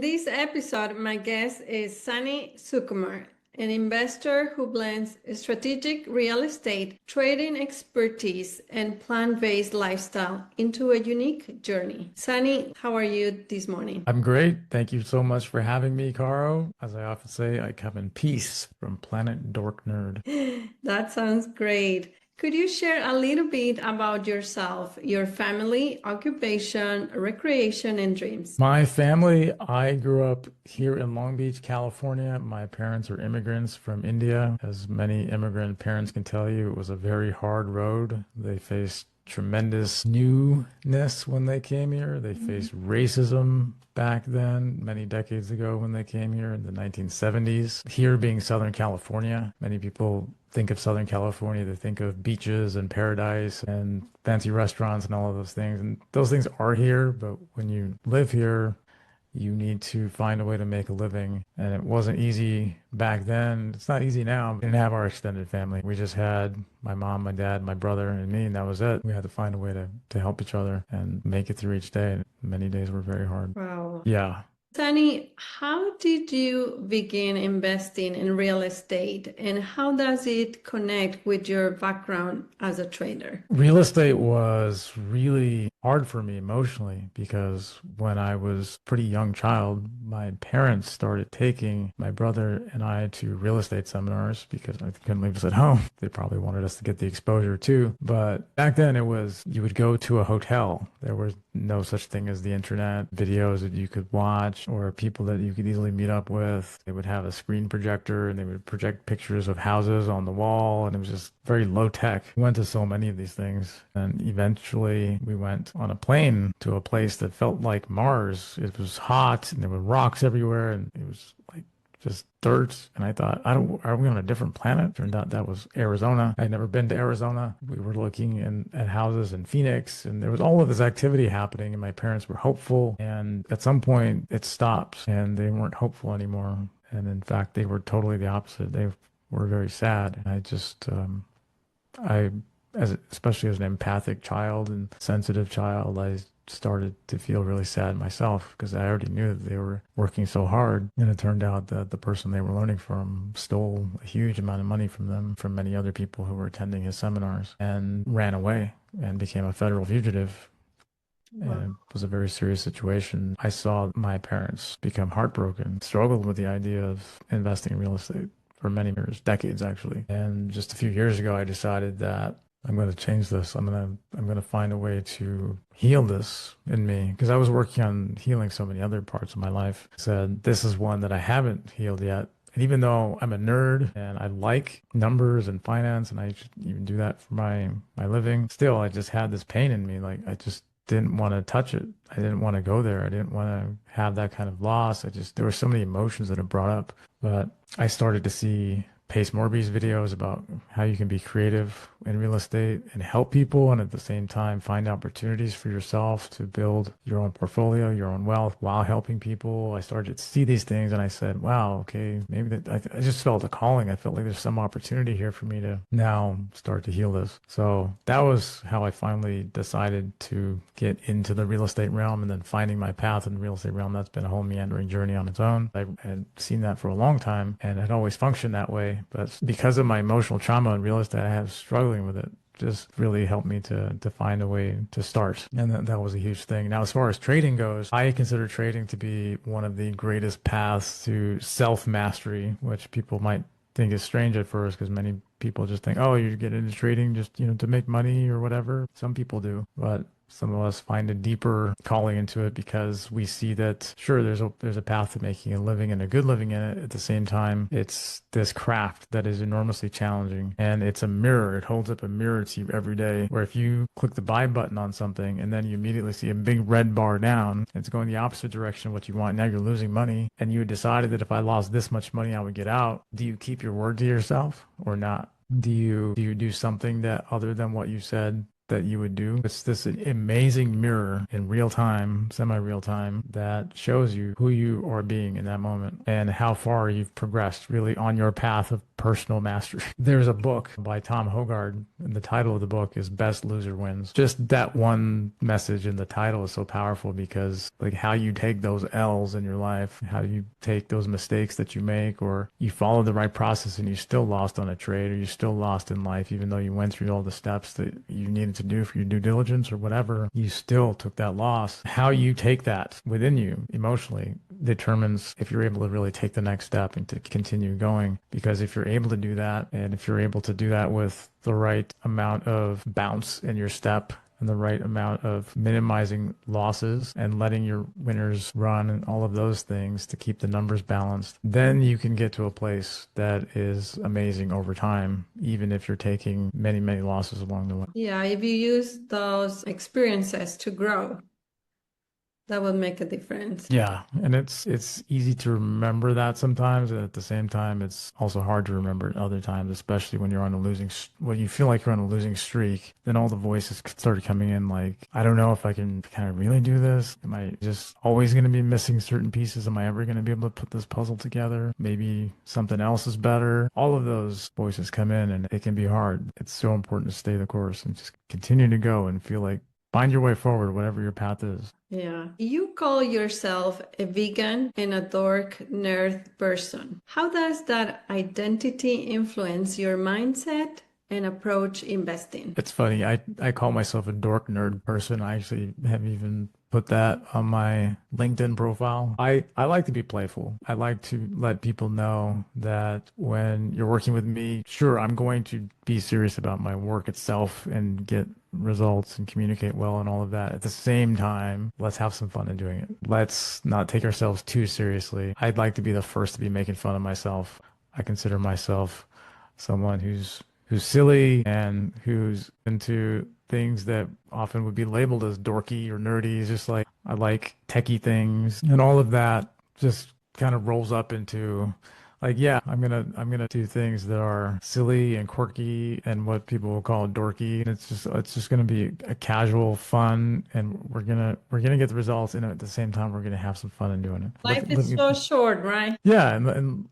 this episode, my guest is Sunni Sukumar, an investor who blends strategic real estate, trading expertise, and plant-based lifestyle into a unique journey. Sunni, how are you this morning? I'm great. Thank you so much for having me, Caro. As I often say, I come in peace from Planet Dork Nerd. That sounds great. Could you share a little bit about yourself, your family, occupation, recreation, and dreams? My family, I grew up here in Long Beach, California. My parents are immigrants from India. As many immigrant parents can tell you, it was a very hard road. They faced tremendous newness when they came here. They faced racism back then, many decades ago when they came here in the 1970s. Here being Southern California, many people think of Southern California, they think of beaches and paradise and fancy restaurants and all of those things. And those things are here, but when you live here, you need to find a way to make a living. And it wasn't easy back then. It's not easy now. We didn't have our extended family. We just had my mom, my dad, my brother, and me, and that was it. We had to find a way to help each other and make it through each day. And many days were very hard. Wow. Yeah. Sunni, how did you begin investing in real estate and how does it connect with your background as a trader? Real estate was really hard for me emotionally because when I was a pretty young child, my parents started taking my brother and I to real estate seminars because I couldn't leave us at home. They probably wanted us to get the exposure too. But back then it was, you would go to a hotel. There was no such thing as the internet, videos that you could watch or people that you could easily meet up with. They would have a screen projector and they would project pictures of houses on the wall, and it was just very low tech. We went to so many of these things, and eventually we went on a plane to a place that felt like Mars. It was hot and there were rocks everywhere and it was like just dirt. And I thought, are we on a different planet? Turned out that was Arizona. I'd never been to Arizona. We were looking at houses in Phoenix, and there was all of this activity happening, and my parents were hopeful. And at some point it stopped and they weren't hopeful anymore. And in fact, they were totally the opposite. They were very sad. And I just, especially as an empathic child and sensitive child, I started to feel really sad myself because I already knew that they were working so hard. And it turned out that the person they were learning from stole a huge amount of money from them, from many other people who were attending his seminars, and ran away and became a federal fugitive. And it was a very serious situation. I saw my parents become heartbroken, struggled with the idea of investing in real estate for many years, decades actually. And just a few years ago, I decided that I'm going to change this. I'm going to find a way to heal this in me, because I was working on healing so many other parts of my life. I said, this is one that I haven't healed yet. And even though I'm a nerd and I like numbers and finance, and I even do that for my living, still I just had this pain in me. Like I just didn't want to touch it. I didn't want to go there. I didn't want to have that kind of loss. There were so many emotions that it brought up. But I started to see Pace Morby's videos about how you can be creative in real estate and help people, and at the same time find opportunities for yourself to build your own portfolio, your own wealth while helping people. I started to see these things and I said, wow, okay, maybe I just felt a calling. I felt like there's some opportunity here for me to now start to heal this. So that was how I finally decided to get into the real estate realm, and then finding my path in the real estate realm. That's been a whole meandering journey on its own. I had seen that for a long time and had always functioned that way. But because of my emotional trauma in real estate, I have struggling with it. Just really helped me to find a way to start. And that was a huge thing. Now, as far as trading goes, I consider trading to be one of the greatest paths to self-mastery, which people might think is strange at first because many people just think, oh, you get into trading just, to make money or whatever. Some people do, but some of us find a deeper calling into it because we see that, sure, there's a path to making a living and a good living in it. At the same time, it's this craft that is enormously challenging, and it's a mirror. It holds up a mirror to you every day, where if you click the buy button on something and then you immediately see a big red bar down, it's going the opposite direction of what you want. Now you're losing money, and you decided that if I lost this much money, I would get out. Do you keep your word to yourself or not? Do you do something that other than what you said that you would do. It's this amazing mirror in real time, semi-real time, that shows you who you are being in that moment and how far you've progressed really on your path of personal mastery. There's a book by Tom Hogarth, and the title of the book is Best Loser Wins. Just that one message in the title is so powerful because like how you take those L's in your life, how you take those mistakes that you make, or you follow the right process and you still lost on a trade, or you still lost in life, even though you went through all the steps that you needed to do for your due diligence or whatever, you still took that loss. How you take that within you emotionally determines if you're able to really take the next step and to continue going. Because if you're able to do that, and if you're able to do that with the right amount of bounce in your step and the right amount of minimizing losses and letting your winners run and all of those things to keep the numbers balanced, then you can get to a place that is amazing over time, even if you're taking many, many losses along the way. Yeah, if you use those experiences to grow, that will make a difference. Yeah, and it's easy to remember that sometimes, and at the same time, it's also hard to remember at other times, especially when you're on a when you feel like you're on a losing streak. Then all the voices started coming in, like, I don't know if I can kind of really do this. Am I just always going to be missing certain pieces? Am I ever going to be able to put this puzzle together? Maybe something else is better. All of those voices come in, and it can be hard. It's so important to stay the course and just continue to go and feel like find your way forward, whatever your path is. Yeah. You call yourself a vegan and a dork nerd person. How does that identity influence your mindset and approach investing? It's funny. I call myself a dork nerd person. I actually have even put that on my LinkedIn profile. I like to be playful. I like to let people know that when you're working with me, sure, I'm going to be serious about my work itself and get results and communicate well and all of that. At the same time, let's have some fun in doing it. Let's not take ourselves too seriously. I'd like to be the first to be making fun of myself. I consider myself someone who's silly and who's into things that often would be labeled as dorky or nerdy. It's just like I like techie things, and all of that just kind of rolls up into like, yeah, I'm gonna do things that are silly and quirky and what people will call dorky. And it's just gonna be a casual fun, and we're gonna get the results, and at the same time we're gonna have some fun in doing it. Life is so short, right? Yeah, and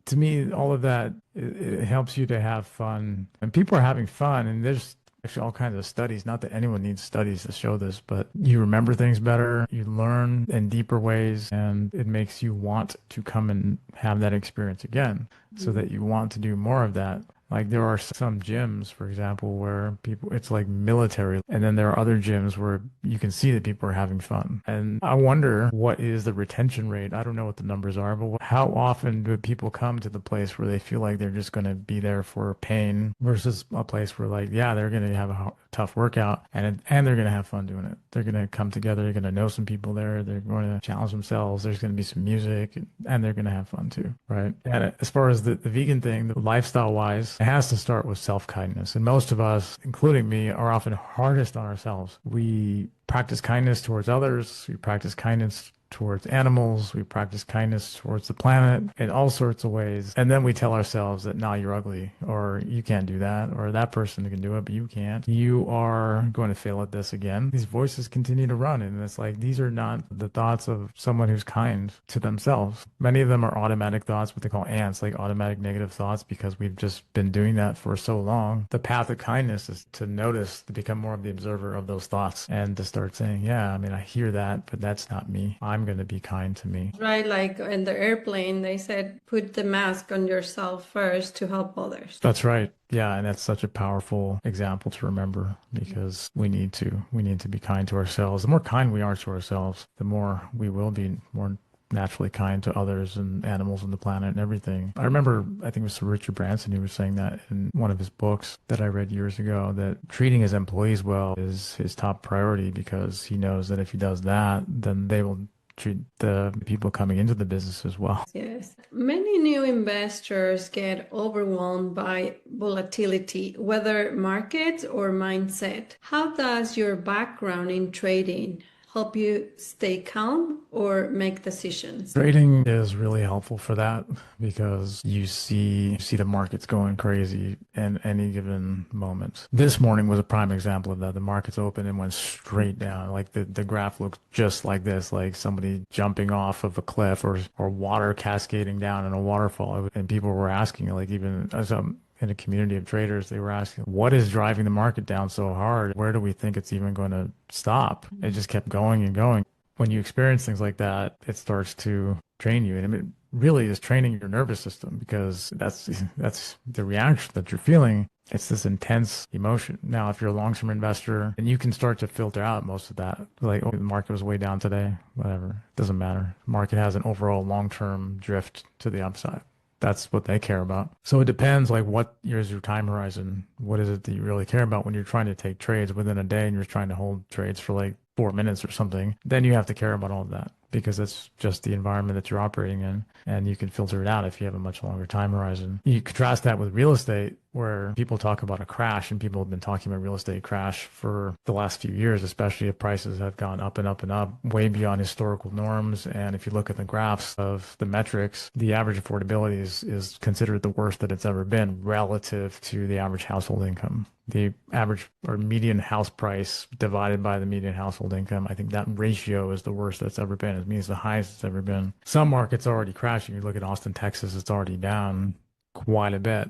to me, all of that, it helps you to have fun. And people are having fun. And there's actually all kinds of studies, not that anyone needs studies to show this, but you remember things better, you learn in deeper ways, and it makes you want to come and have that experience again so that you want to do more of that. Like there are some gyms, for example, where people, it's like military. And then there are other gyms where you can see that people are having fun. And I wonder what is the retention rate? I don't know what the numbers are, but how often do people come to the place where they feel like they're just going to be there for pain versus a place where like, yeah, they're going to have a tough workout and they're going to have fun doing it. They're going to come together. They're going to know some people there. They're going to challenge themselves. There's going to be some music and they're going to have fun too. Right. And as far as the vegan thing, the lifestyle wise, it has to start with self-kindness. And most of us, including me, are often hardest on ourselves. We practice kindness towards others. We practice kindness towards animals. We practice kindness towards the planet in all sorts of ways. And then we tell ourselves that, nah, you're ugly, or you can't do that, or that person can do it, but you can't. You are going to fail at this again. These voices continue to run. And it's like, these are not the thoughts of someone who's kind to themselves. Many of them are automatic thoughts, what they call ants, like automatic negative thoughts, because we've just been doing that for so long. The path of kindness is to notice, to become more of the observer of those thoughts and to start saying, yeah, I mean, I hear that, but that's not me. I'm going to be kind to me. Right, like in the airplane, they said, put the mask on yourself first to help others. That's right. Yeah, and that's such a powerful example to remember because we need to be kind to ourselves. The more kind we are to ourselves, the more we will be more naturally kind to others and animals and the planet and everything. I remember, I think it was Sir Richard Branson who was saying that in one of his books that I read years ago, that treating his employees well is his top priority because he knows that if he does that, then they will treat the people coming into the business as well. Yes. Many new investors get overwhelmed by volatility, whether markets or mindset. How does your background in trading help you stay calm or make decisions? Trading is really helpful for that because you see the markets going crazy in any given moment. This morning was a prime example of that. The markets opened and went straight down. Like the graph looked just like this, like somebody jumping off of a cliff or water cascading down in a waterfall. And people were asking, like even as in a community of traders, they were asking, what is driving the market down so hard? Where do we think it's even going to stop? It just kept going and going. When you experience things like that, it starts to train you. And it really is training your nervous system because that's the reaction that you're feeling. It's this intense emotion. Now, if you're a long-term investor, and you can start to filter out most of that, like, oh, the market was way down today, whatever, it doesn't matter. The market has an overall long-term drift to the upside. That's what they care about. So it depends, like, what is your time horizon? What is it that you really care about when you're trying to take trades within a day and you're trying to hold trades for like 4 minutes or something? Then you have to care about all of that because that's just the environment that you're operating in, and you can filter it out if you have a much longer time horizon. You contrast that with real estate, where people talk about a crash, and people have been talking about real estate crash for the last few years, especially if prices have gone up and up and up, way beyond historical norms. And if you look at the graphs of the metrics, the average affordability is considered the worst that it's ever been relative to the average household income. The average or median house price divided by the median household income, I think that ratio is the worst that's ever been. It means the highest it's ever been. Some markets are already crashing. You look at Austin, Texas, it's already down quite a bit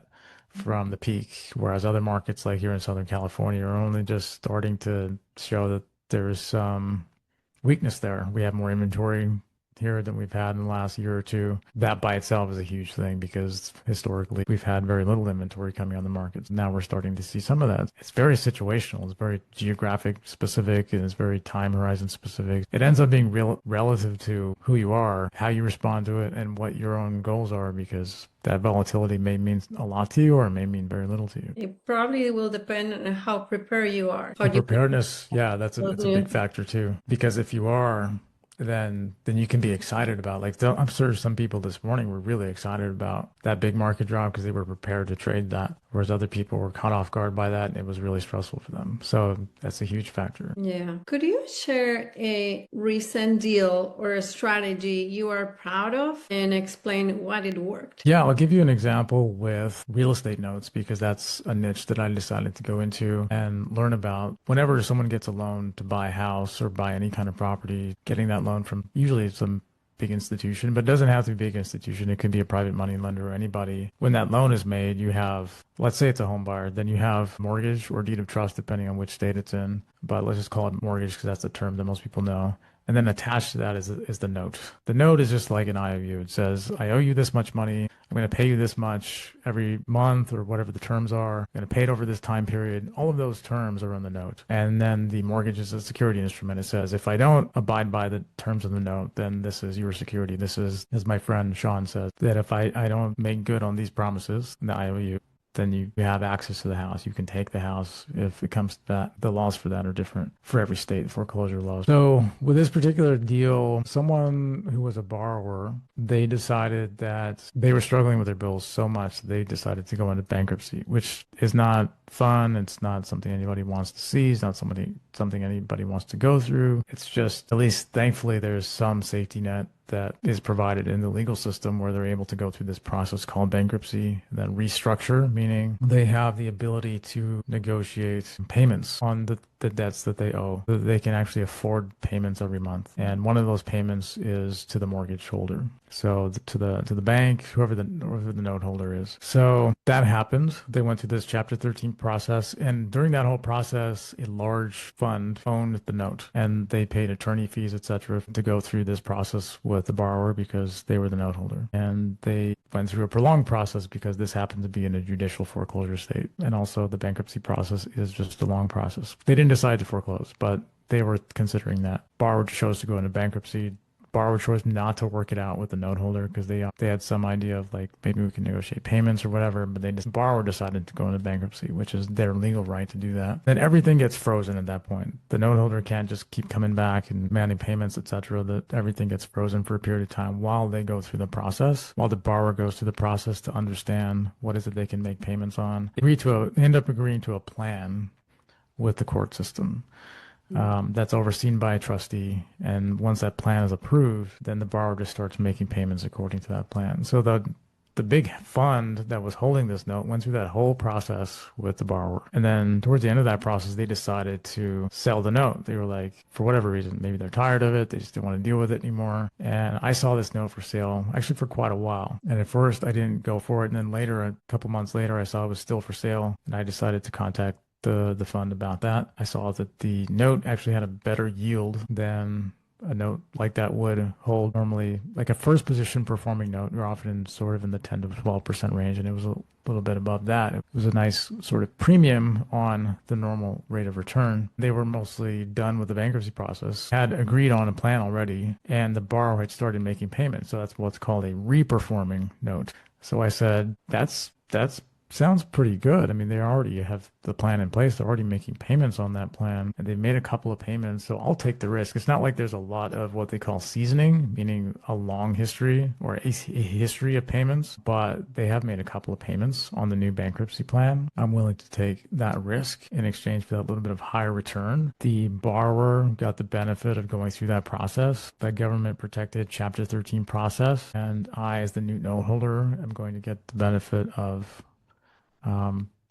from the peak, whereas other markets like here in Southern California are only just starting to show that there's some weakness there. We have more inventory here than we've had in the last year or two. That by itself is a huge thing because historically we've had very little inventory coming on the markets. Now we're starting to see some of that. It's very situational. It's very geographic specific, and it's very time horizon specific. It ends up being relative to who you are, how you respond to it, and what your own goals are, because that volatility may mean a lot to you or it may mean very little to you. It probably will depend on how prepared you are. How The you preparedness, yeah, it's a big factor too. Because if you are, then you can be excited about, like, I'm sure some people this morning were really excited about that big market drop because they were prepared to trade that, whereas other people were caught off guard by that and it was really stressful for them. So that's a huge factor. Yeah. Could you share a recent deal or a strategy you are proud of and explain what it worked? Yeah, I'll give you an example with real estate notes because that's a niche that I decided to go into and learn about. Whenever someone gets a loan to buy a house or buy any kind of property, getting that loan from usually some big institution, but it doesn't have to be a big institution. It could be a private money lender or anybody. When that loan is made, you have, let's say it's a home buyer, then you have mortgage or deed of trust, depending on which state it's in. But let's just call it mortgage because that's the term that most people know. And then attached to that is the note. The note is just like an IOU. It says, I owe you this much money. I'm going to pay you this much every month or whatever the terms are. I'm going to pay it over this time period. All of those terms are on the note. And then the mortgage is a security instrument. It says, if I don't abide by the terms of the note, then this is your security. This is, as my friend Sean says, that if I don't make good on these promises, the IOU, then you have access to the house. You can take the house if it comes to that. The laws for that are different for every state, foreclosure laws. So with this particular deal, someone who was a borrower, they decided that they were struggling with their bills so much, they decided to go into bankruptcy, which is not fun. It's not something anybody wants to see. It's not something anybody wants to go through. It's just, at least thankfully, there's some safety net that is provided in the legal system where they're able to go through this process called bankruptcy, then restructure, meaning they have the ability to negotiate payments on the debts that they owe. They can actually afford payments every month. And one of those payments is to the mortgage holder. So to the bank, whoever the note holder is. So that happened. They went through this Chapter 13 process. And during that whole process, a large fund owned the note. And they paid attorney fees, etc., to go through this process with the borrower because they were the note holder. And they went through a prolonged process because this happened to be in a judicial foreclosure state. And also the bankruptcy process is just a long process. They didn't decide to foreclose, but they were considering that. Borrower chose to go into bankruptcy. Borrower chose not to work it out with the note holder because they had some idea of, like, maybe we can negotiate payments or whatever, but borrower decided to go into bankruptcy, which is their legal right to do that. Then everything gets frozen at that point. The note holder can't just keep coming back and demanding payments, etc. That everything gets frozen for a period of time while they go through the process, while the borrower goes through the process to understand what is it they can make payments on. They end up agreeing to a plan with the court system. that's overseen by a trustee. And once that plan is approved, then the borrower just starts making payments according to that plan. So the big fund that was holding this note went through that whole process with the borrower. And then towards the end of that process, they decided to sell the note. They were like, for whatever reason, maybe they're tired of it. They just didn't want to deal with it anymore. And I saw this note for sale actually for quite a while. And at first I didn't go for it. And then later, a couple months later, I saw it was still for sale. And I decided to contact the fund about that. I saw that the note actually had a better yield than a note like that would hold normally. Like a first position performing note, you're often sort of in the 10 to 12% range, and it was a little bit above that. It was a nice sort of premium on the normal rate of return. They were mostly done with the bankruptcy process, had agreed on a plan already, and the borrower had started making payments. So that's what's called a reperforming note. So I said, that's sounds pretty good. I mean, they already have the plan in place. They're already making payments on that plan, and they've made a couple of payments. So I'll take the risk. It's not like there's a lot of what they call seasoning, meaning a long history or a history of payments, but they have made a couple of payments on the new bankruptcy plan. I'm willing to take that risk in exchange for that little bit of higher return. The borrower got the benefit of going through that process, that government protected Chapter 13 process, and I, as the new note holder, am going to get the benefit of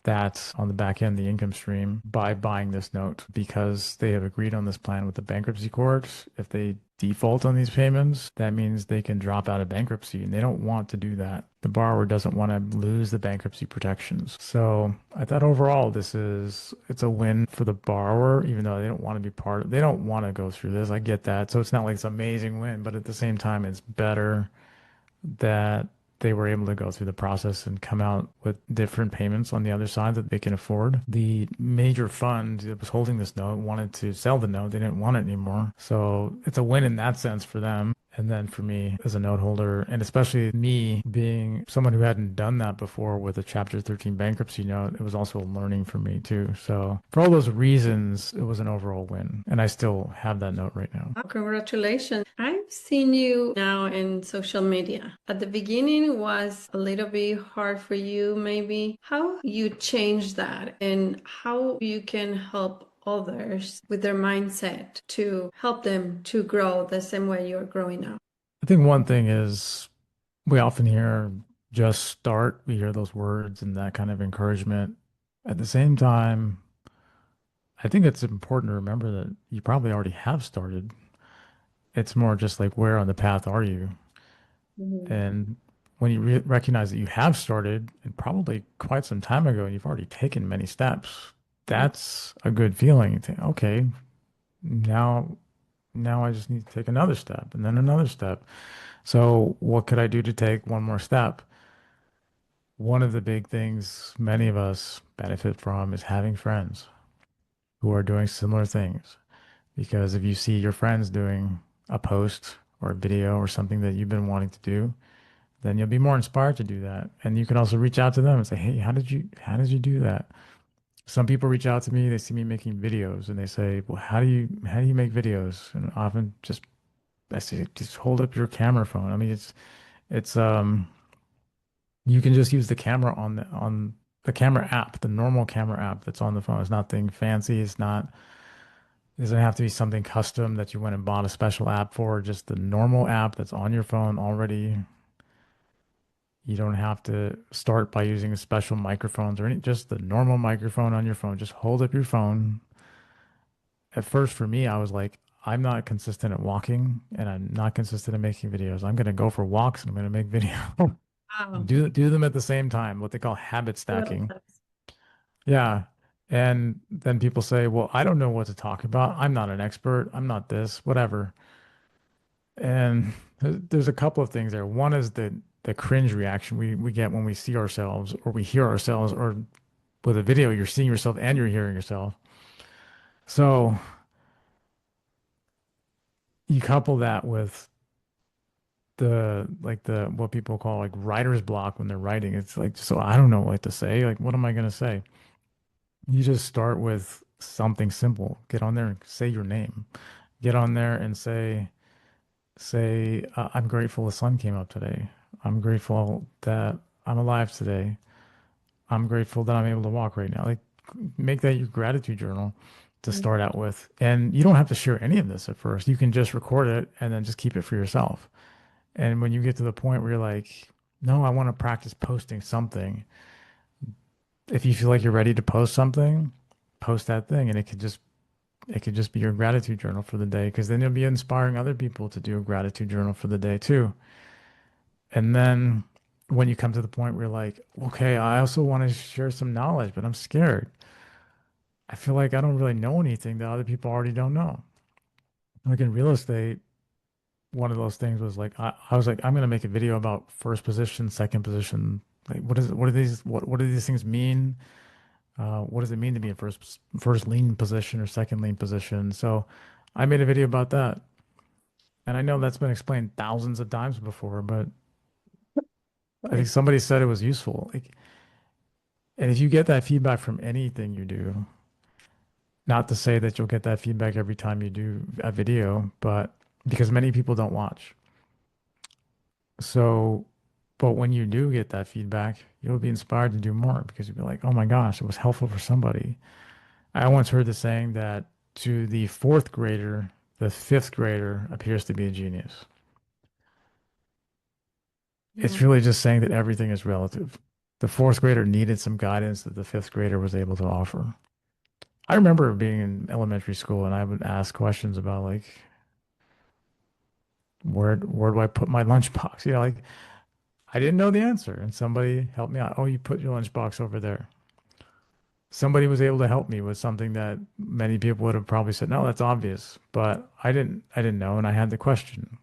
that's on the back end, the income stream, by buying this note because they have agreed on this plan with the bankruptcy court. If they default on these payments, that means they can drop out of bankruptcy, and they don't want to do that. The borrower doesn't want to lose the bankruptcy protections. So I thought overall it's a win for the borrower, even though they don't want to be they don't want to go through this. I get that. So it's not like it's an amazing win, but at the same time, it's better that they were able to go through the process and come out with different payments on the other side that they can afford. The major fund that was holding this note wanted to sell the note. They didn't want it anymore. So it's a win in that sense for them. And then for me as a note holder, and especially me being someone who hadn't done that before with a Chapter 13 bankruptcy note, it was also a learning for me too. So for all those reasons, it was an overall win. And I still have that note right now. Oh, congratulations. I've seen you now in social media. At the beginning, it was a little bit hard for you, maybe. How you change that and how you can help others with their mindset to help them to grow the same way you're growing now? I think one thing is we often hear just start. We hear those words and that kind of encouragement. At the same time, I think it's important to remember that you probably already have started. It's more just like where on the path are you? Mhm. And when you recognize that you have started and probably quite some time ago and you've already taken many steps, that's a good feeling. You think, okay, now now I just need to take another step and then another step. So what could I do to take one more step? One of the big things many of us benefit from is having friends who are doing similar things. Because if you see your friends doing a post or a video or something that you've been wanting to do, then you'll be more inspired to do that. And you can also reach out to them and say, "Hey, how did you do that?" Some people reach out to me, they see me making videos and they say, "Well, how do you make videos?" And often just I say, "Just hold up your camera phone." I mean, it's you can just use the camera on the camera app, the normal camera app that's on the phone. It's nothing fancy. It doesn't have to be something custom that you went and bought a special app for, just the normal app that's on your phone already. You don't have to start by using special microphones or any, just the normal microphone on your phone. Just hold up your phone. At first, for me, I was like, I'm not consistent at walking and I'm not consistent at making videos. I'm going to go for walks and I'm going to make videos. Wow. Do them at the same time, what they call habit stacking. Yeah. And then people say, well, I don't know what to talk about. I'm not an expert. I'm not this, whatever. And there's a couple of things there. One is the cringe reaction we get when we see ourselves or we hear ourselves, or with a video, you're seeing yourself and you're hearing yourself. So you couple that with the what people call like writer's block when they're writing. It's like, so I don't know what to say. Like, what am I gonna say? You just start with something simple. Get on there and say your name. Get on there and say, I'm grateful the sun came up today. I'm grateful that I'm alive today. I'm grateful that I'm able to walk right now. Like, make that your gratitude journal. to start out with. And you don't have to share any of this at first. You can just record it and then just keep it for yourself. And when you get to the point where you're like, no, I want to practice posting something. If you feel like you're ready to post something, post that thing. And it could just be your gratitude journal for the day, because then you'll be inspiring other people to do a gratitude journal for the day too. And then when you come to the point where you're like, okay, I also want to share some knowledge, but I'm scared. I feel like I don't really know anything that other people already don't know. Like in real estate, one of those things was like I was like, I'm gonna make a video about first position, second position. Like what do these things mean? What does it mean to be in first lean position or second lean position? So I made a video about that. And I know that's been explained thousands of times before, but I think Right. somebody said it was useful. Like, and if you get that feedback from anything you do, not to say that you'll get that feedback every time you do a video, but because many people don't watch. So, but when you do get that feedback, you'll be inspired to do more because you'll be like, oh my gosh, it was helpful for somebody. I once heard the saying that to the fourth grader, the fifth grader appears to be a genius. It's Mm. really just saying that everything is relative. The fourth grader needed some guidance that the fifth grader was able to offer. I remember being in elementary school and I would ask questions about like, where do I put my lunchbox? Like I didn't know the answer, and somebody helped me out. Oh, you put your lunchbox over there. Somebody was able to help me with something that many people would have probably said, no, that's obvious. But I didn't know, and I had the question.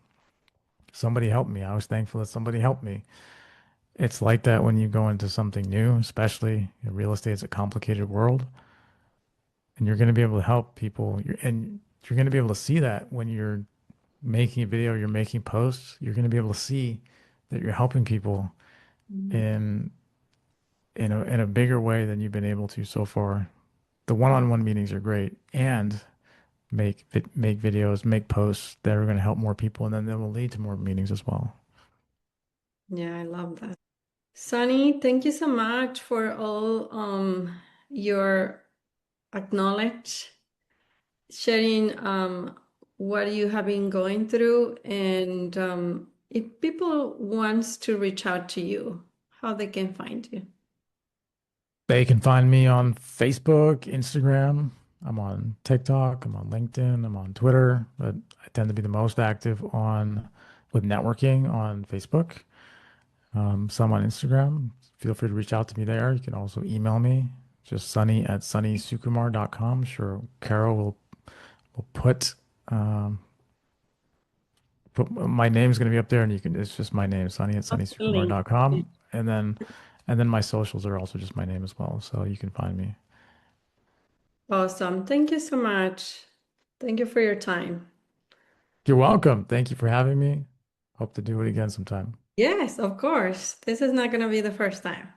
Somebody helped me. I was thankful that somebody helped me. It's like that when you go into something new, especially real estate is a complicated world, and you're going to be able to help people. And you're going to be able to see that when you're making a video, you're making posts, you're going to be able to see that you're helping people Mhm. in in a bigger way than you've been able to so far. The one-on-one meetings are great, and make videos, make posts that are going to help more people, and then they will lead to more meetings as well. Yeah, I love that. Sunny, thank you so much for all your acknowledge sharing what you have been going through, and if people wants to reach out to you, how they can find you. They can find me on Facebook, Instagram. I'm on TikTok. I'm on LinkedIn. I'm on Twitter, but I tend to be the most active on with networking on Facebook. Some on Instagram. Feel free to reach out to me there. You can also email me, just sunny@sunnisukumar.com. Sure, Carol will um, put my name's going to be up there, and you can. It's just my name, sunny at Link. sunnysukumar.com, and then my socials are also just my name as well, so you can find me. Awesome. Thank you so much. Thank you for your time. You're welcome. Thank you for having me. Hope to do it again sometime. Yes, of course. This is not going to be the first time.